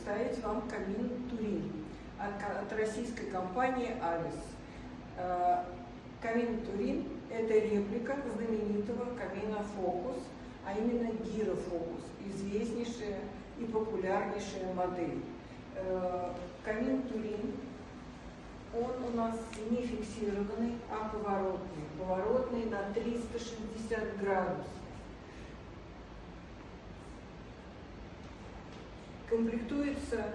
представить вам камин Турин от российской компании Авис. Камин Турин – это реплика знаменитого камина Фокус, а именно гирофокус, известнейшая и популярнейшая модель. Камин Турин, он у нас не фиксированный, а поворотный. Поворотный на 360 градусов. Комплектуется,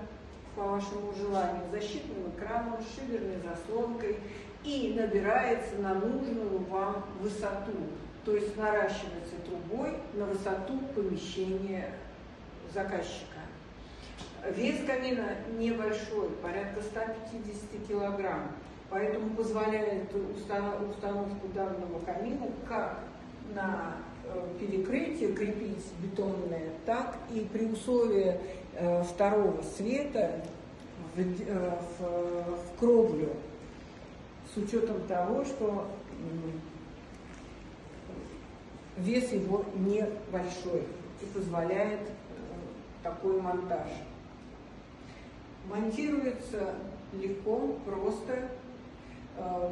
по вашему желанию, защитным экраном, шиберной заслонкой и набирается на нужную вам высоту. То есть наращивается трубой на высоту помещения заказчика. Вес камина небольшой, порядка 150 килограмм, поэтому позволяет установку данного камина как на перекрытие крепить бетонное, так и при условии второго света в кровлю, с учетом того, что вес его небольшой и позволяет такой монтаж. Монтируется легко, просто.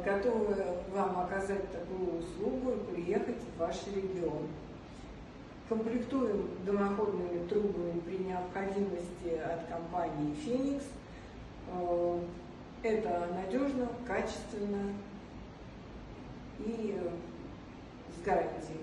Готовы вам оказать такую услугу и приехать в ваш регион. Комплектуем дымоходными трубами при необходимости от компании «Феникс». Это надежно, качественно и с гарантией.